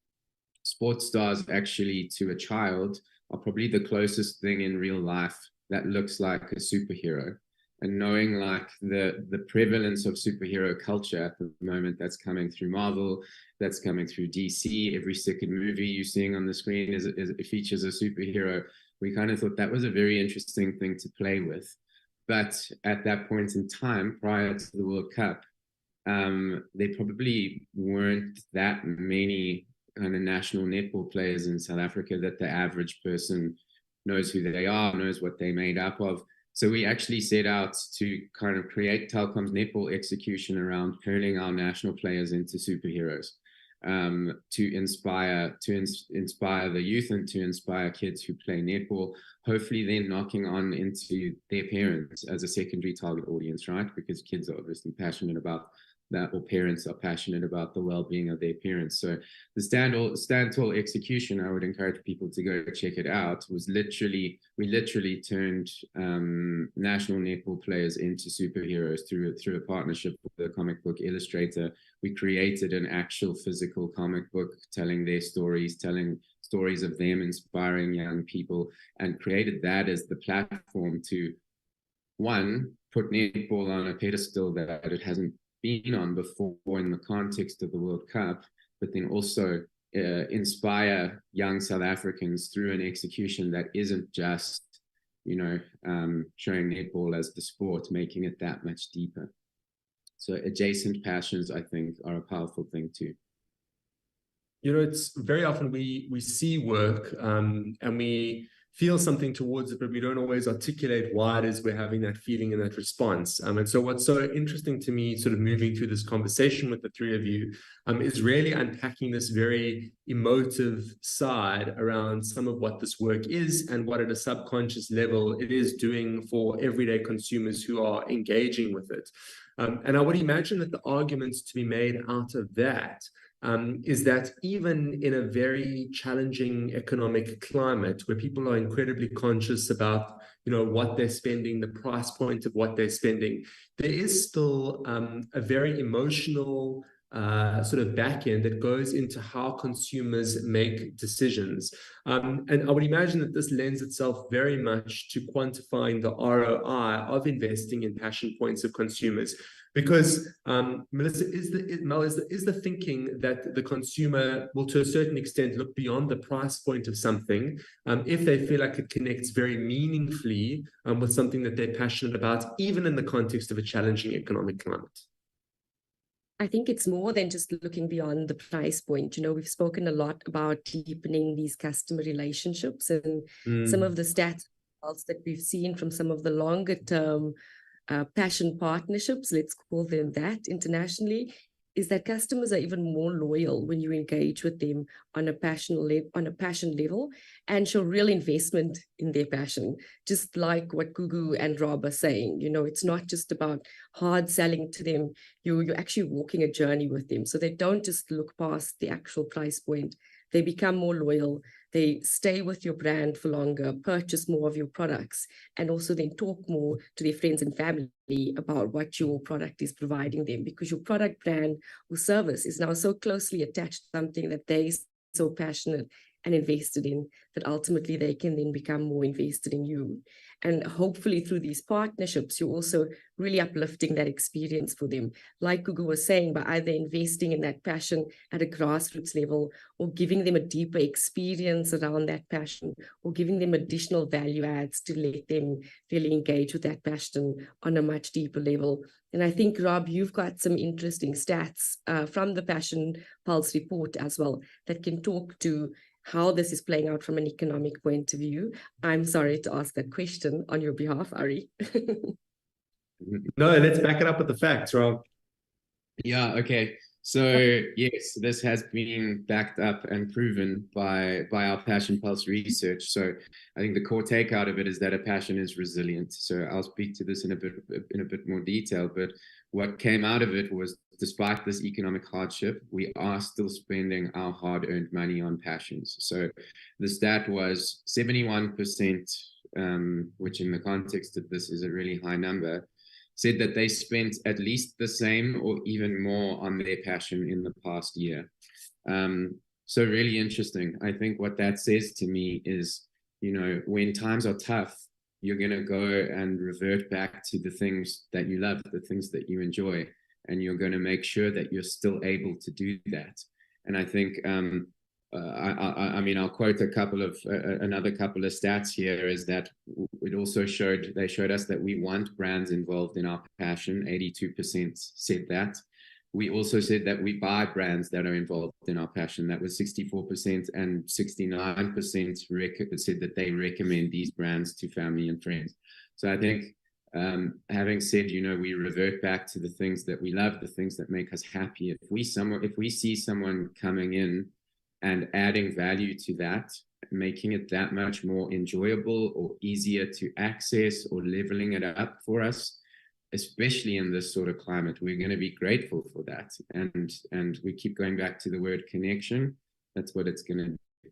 S4: sports stars actually to a child are probably the closest thing in real life that looks like a superhero. And knowing like the prevalence of superhero culture at the moment that's coming through Marvel, that's coming through DC, every second movie you're seeing on the screen it features a superhero. We kind of thought that was a very interesting thing to play with. But at that point in time, prior to the World Cup, there probably weren't that many kind of national netball players in South Africa that the average person knows who they are, knows what they're made up of. So we actually set out to kind of create Telkom's netball execution around turning our national players into superheroes, to inspire the youth and to inspire kids who play netball, hopefully then knocking on into their parents as a secondary target audience, right? Because kids are obviously passionate about that, or parents are passionate about the well-being of their parents. So the Stand Tall execution, I would encourage people to go check it out, was we literally turned national netball players into superheroes through a partnership with a comic book illustrator. We created an actual physical comic book telling their stories, telling stories of them inspiring young people, and created that as the platform to, one, put netball on a pedestal that it hasn't been on before in the context of the World Cup, but then also inspire young South Africans through an execution that isn't just, showing netball as the sport, making it that much deeper. So adjacent passions, I think, are a powerful thing too.
S1: It's very often we see work and we feel something towards it, but we don't always articulate why it is we're having that feeling and that response. And so what's so interesting to me, sort of moving through this conversation with the three of you, is really unpacking this very emotive side around some of what this work is and what at a subconscious level it is doing for everyday consumers who are engaging with it. And I would imagine that the arguments to be made out of that is that even in a very challenging economic climate where people are incredibly conscious about, what they're spending, the price point of what they're spending, there is still a very emotional sort of back end that goes into how consumers make decisions. And I would imagine that this lends itself very much to quantifying the ROI of investing in passion points of consumers. Because Melissa, is the thinking that the consumer will, to a certain extent, look beyond the price point of something if they feel like it connects very meaningfully with something that they're passionate about, even in the context of a challenging economic climate?
S2: I think it's more than just looking beyond the price point. We've spoken a lot about deepening these customer relationships, and some of the stats that we've seen from some of the longer term passion partnerships, let's call them that internationally, is that customers are even more loyal when you engage with them on a passion level and show real investment in their passion. Just like what Gugu and Rob are saying, it's not just about hard selling to them. You're actually walking a journey with them. So they don't just look past the actual price point. They become more loyal. They stay with your brand for longer, purchase more of your products, and also then talk more to their friends and family about what your product is providing them, because your product, brand, or service is now so closely attached to something that they're so passionate and invested in, that ultimately they can then become more invested in you. And hopefully through these partnerships, you're also really uplifting that experience for them. Like Gugu was saying, by either investing in that passion at a grassroots level, or giving them a deeper experience around that passion, or giving them additional value adds to let them really engage with that passion on a much deeper level. And I think, Rob, you've got some interesting stats from the Passion Pulse report as well that can talk to how this is playing out from an economic point of view. I'm sorry to ask that question on your behalf, Ari.
S1: No, let's back it up with the facts, Rob.
S4: Yeah, okay. So yes, this has been backed up and proven by our Passion Pulse research. So I think the core takeout of it is that a passion is resilient. So I'll speak to this in a bit more detail, but what came out of it was, despite this economic hardship, we are still spending our hard-earned money on passions. So the stat was 71%, which in the context of this is a really high number, said that they spent at least the same or even more on their passion in the past year. So really interesting. I think what that says to me is, when times are tough, you're going to go and revert back to the things that you love, the things that you enjoy, and you're going to make sure that you're still able to do that. And I think, I'll quote another couple of stats here, is that it also they showed us that we want brands involved in our passion. 82% said that. We also said that we buy brands that are involved in our passion. That was 64%, and 69% said that they recommend these brands to family and friends. So I think, having said, we revert back to the things that we love, the things that make us happy. If we see someone coming in and adding value to that, making it that much more enjoyable or easier to access, or leveling it up for us, especially in this sort of climate, we're going to be grateful for that. And we keep going back to the word connection. That's what it's going to be.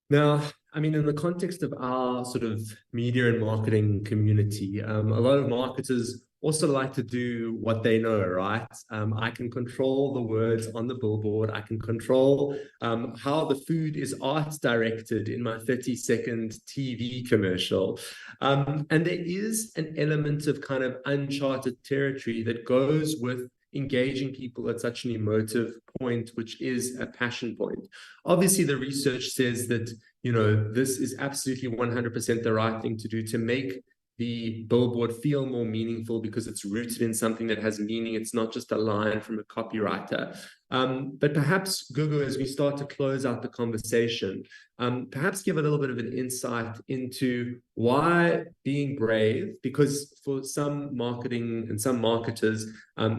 S1: Now, in the context of our sort of media and marketing community, a lot of marketers also like to do what they know, right? I can control the words on the billboard. I can control how the food is art directed in my 30-second TV commercial. And there is an element of kind of uncharted territory that goes with engaging people at such an emotive point, which is a passion point. Obviously, the research says that, this is absolutely 100% the right thing to do to make the billboard feel more meaningful, because it's rooted in something that has meaning. It's not just a line from a copywriter. But perhaps, Gugu, as we start to close out the conversation, perhaps give a little bit of an insight into why being brave, because for some marketing and some marketers,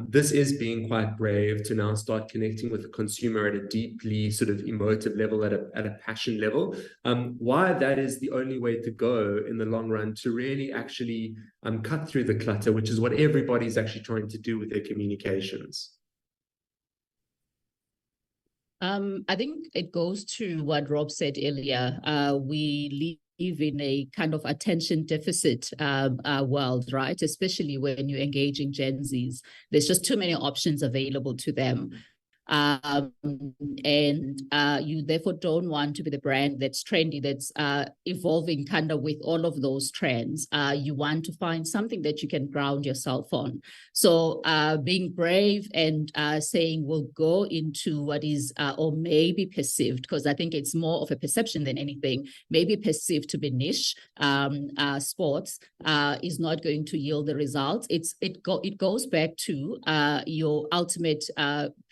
S1: this is being quite brave to now start connecting with the consumer at a deeply sort of emotive level, at a passion level, why that is the only way to go in the long run to really actually cut through the clutter, which is what everybody's actually trying to do with their communications.
S3: I think it goes to what Rob said earlier. We live in a kind of attention deficit world, right? Especially when you're engaging Gen Zs. There's just too many options available to them. And you therefore don't want to be the brand that's trendy, that's evolving kind of with all of those trends. You want to find something that you can ground yourself on. So being brave and saying we'll go into what is or maybe perceived, because I think it's more of a perception than anything, maybe perceived to be niche sports is not going to yield the results. It goes back to your ultimate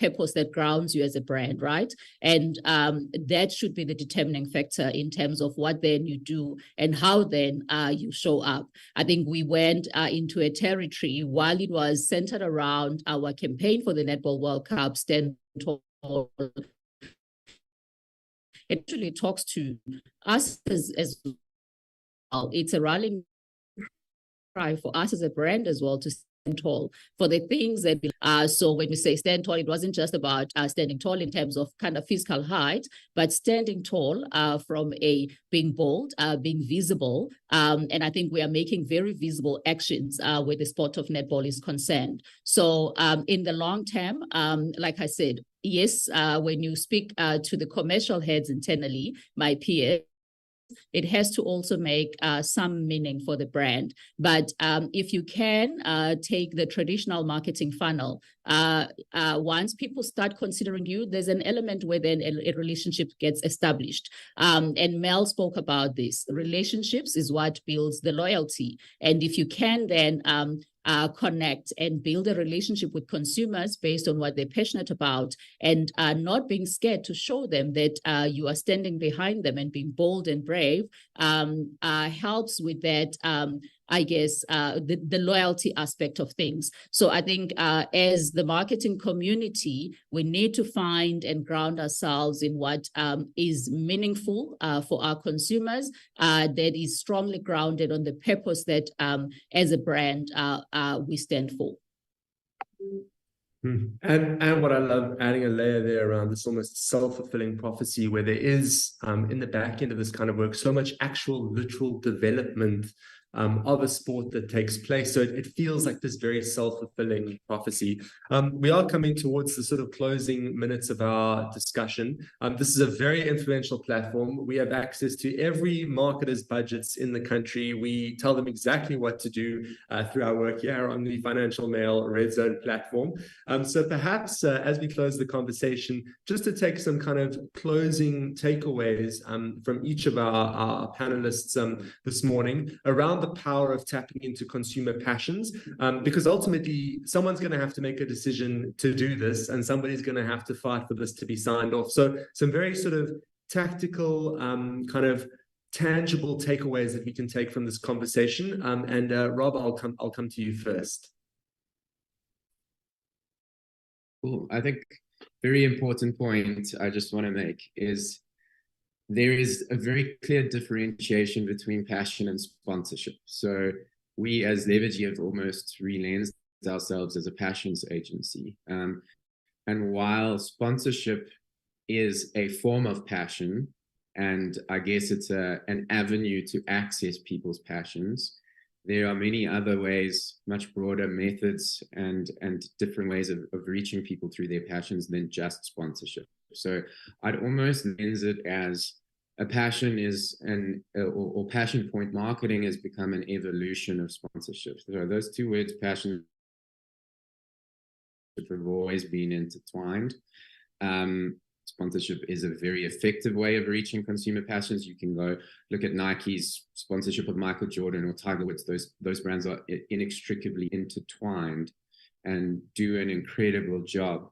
S3: purpose that grounds you as a brand, right? And that should be the determining factor in terms of what then you do and how then you show up. I think we went into a territory while it was centered around our campaign for the Netball World Cup, Stand Tall. It actually talks to us as well. It's a rallying cry for us as a brand as well to stand tall for the things that so when we say stand tall, it wasn't just about standing tall in terms of kind of physical height, but standing tall from a being bold, being visible, and I think we are making very visible actions where the sport of netball is concerned. So in the long term, like I said, yes, when you speak to the commercial heads internally, my peers, it has to also make some meaning for the brand. But if you can take the traditional marketing funnel, once people start considering you, there's an element where then a relationship gets established. And Mel spoke about this. Relationships is what builds the loyalty. And if you can then connect and build a relationship with consumers based on what they're passionate about, and not being scared to show them that you are standing behind them and being bold and brave, helps with that, I guess, the loyalty aspect of things. So I think as the marketing community, we need to find and ground ourselves in what is meaningful for our consumers, that is strongly grounded on the purpose that as a brand we stand for.
S1: And what I love, adding a layer there around this almost self-fulfilling prophecy, where there is in the back end of this kind of work so much actual literal development of a sport that takes place. So it feels like this very self-fulfilling prophecy. We are coming towards the sort of closing minutes of our discussion. This is a very influential platform. We have access to every marketer's budgets in the country. We tell them exactly what to do through our work here on the Financial Mail Red Zone platform. So perhaps as we close the conversation, just to take some kind of closing takeaways from each of our panelists this morning around the power of tapping into consumer passions, because ultimately someone's going to have to make a decision to do this, and somebody's going to have to fight for this to be signed off. So some very sort of tactical, kind of tangible takeaways that we can take from this conversation. And Rob, I'll come to you first.
S4: Cool. I think very important point I just want to make is there is a very clear differentiation between passion and sponsorship. So we as Levergy have almost relensed ourselves as a passions agency. And while sponsorship is a form of passion, and I guess it's an avenue to access people's passions, there are many other ways, much broader methods and different ways of reaching people through their passions than just sponsorship. So I'd almost lens it as a passion is or passion point marketing has become an evolution of sponsorship. So those two words, passion, have always been intertwined. Sponsorship is a very effective way of reaching consumer passions. You can go look at Nike's sponsorship of Michael Jordan or Tiger Woods. Those brands are inextricably intertwined and do an incredible job.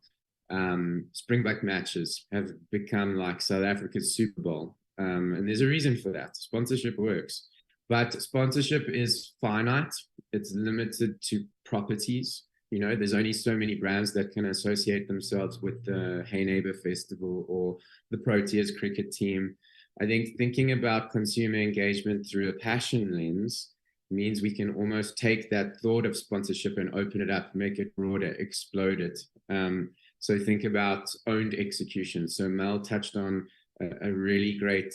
S4: Springback matches have become like South Africa's Super Bowl. And there's a reason for that. Sponsorship works. But sponsorship is finite. It's limited to properties. You know, there's only so many brands that can associate themselves with the Hey Neighbour Festival or the Proteas cricket team. I think thinking about consumer engagement through a passion lens means we can almost take that thought of sponsorship and open it up, make it broader, explode it. So think about owned execution. So Mel touched on a really great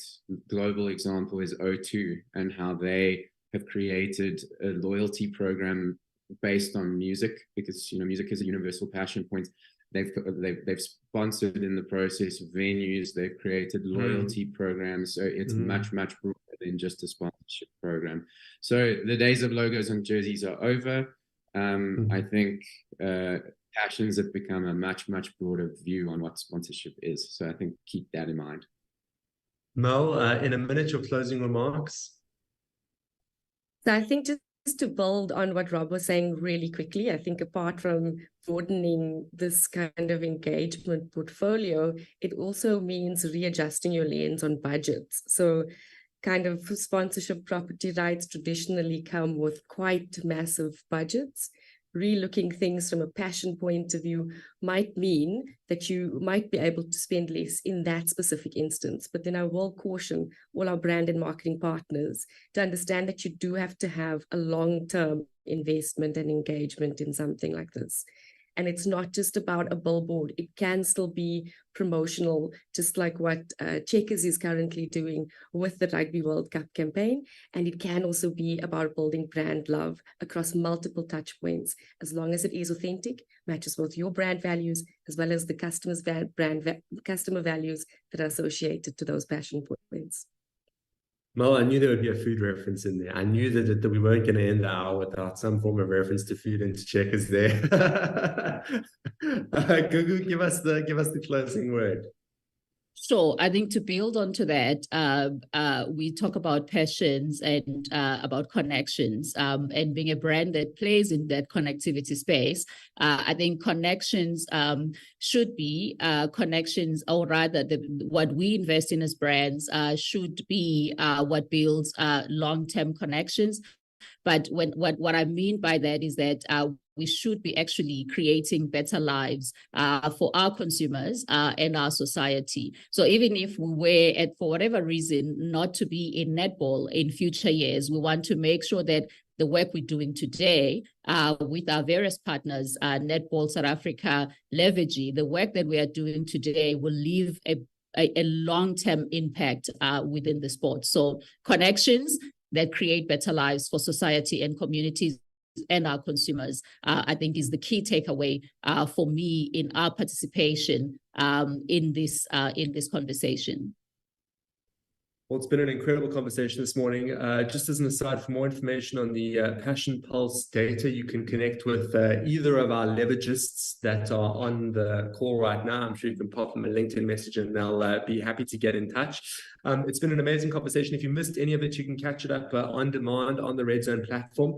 S4: global example is O2 and how they have created a loyalty program based on music, because, you know, music is a universal passion point. They've sponsored in the process venues, they've created loyalty programs. So it's much broader than just a sponsorship program. So the days of logos and jerseys are over. I think passions have become a much broader view on what sponsorship is. So I think keep that in mind.
S1: Mel, in a minute, your closing remarks.
S2: So I think just to build on what Rob was saying really quickly, I think apart from broadening this kind of engagement portfolio, it also means readjusting your lens on budgets. So kind of sponsorship property rights traditionally come with quite massive budgets. Relooking things from a passion point of view might mean that you might be able to spend less in that specific instance. But then I will caution all our brand and marketing partners to understand that you do have to have a long-term investment and engagement in something like this. And it's not just about a billboard. It can still be promotional, just like what Checkers is currently doing with the Rugby World Cup campaign. And it can also be about building brand love across multiple touch points, as long as it is authentic, matches both your brand values as well as the customer's customer values that are associated to those passion points.
S1: Mel, I knew there would be a food reference in there. I knew that we weren't going to end the hour without some form of reference to food and to Checkers there. Gugu, give us the closing word.
S3: Sure. I think to build onto that, we talk about passions and about connections, and being a brand that plays in that connectivity space. I think connections should be connections, or rather what we invest in as brands should be what builds long-term connections. But what I mean by that is that we should be actually creating better lives for our consumers and our society. So even if we were, for whatever reason, not to be in netball in future years, we want to make sure that the work we're doing today with our various partners, Netball South Africa, Levergy, the work that we are doing today will leave a long-term impact within the sport. So connections that create better lives for society and communities and our consumers, I think is the key takeaway for me in our participation in this conversation.
S1: Well, it's been an incredible conversation this morning. Just as an aside, for more information on the Passion Pulse data, you can connect with either of our Levergists that are on the call right now. I'm sure you can pop them a LinkedIn message and they'll be happy to get in touch. It's been an amazing conversation. If you missed any of it, you can catch it up on demand on the Red Zone platform.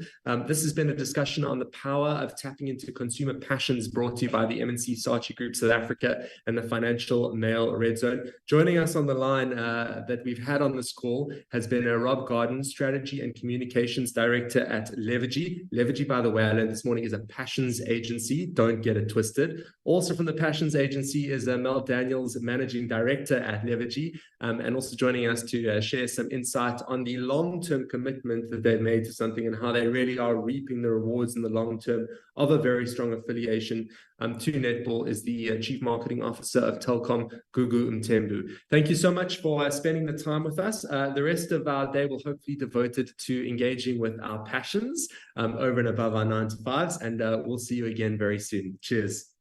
S1: This has been a discussion on the power of tapping into consumer passions, brought to you by the M&C Saatchi Group South Africa and the Financial Mail Red Zone. Joining us on the line that we've had on this call has been Rob Garden, Strategy and Communications Director at Levergy. Levergy, by the way, I learned this morning, is a passions agency. Don't get it twisted. Also from the passions agency is Mel Daniels, Managing Director at Levergy, and also joining us to share some insight on the long-term commitment that they've made to something and how they really are reaping the rewards in the long term of a very strong affiliation to netball is the Chief Marketing Officer of Telkom, Gugu Mthembu. Thank you so much for spending the time with us. The rest of our day will hopefully be devoted to engaging with our passions over and above our 9 to 5s, and we'll see you again very soon. Cheers.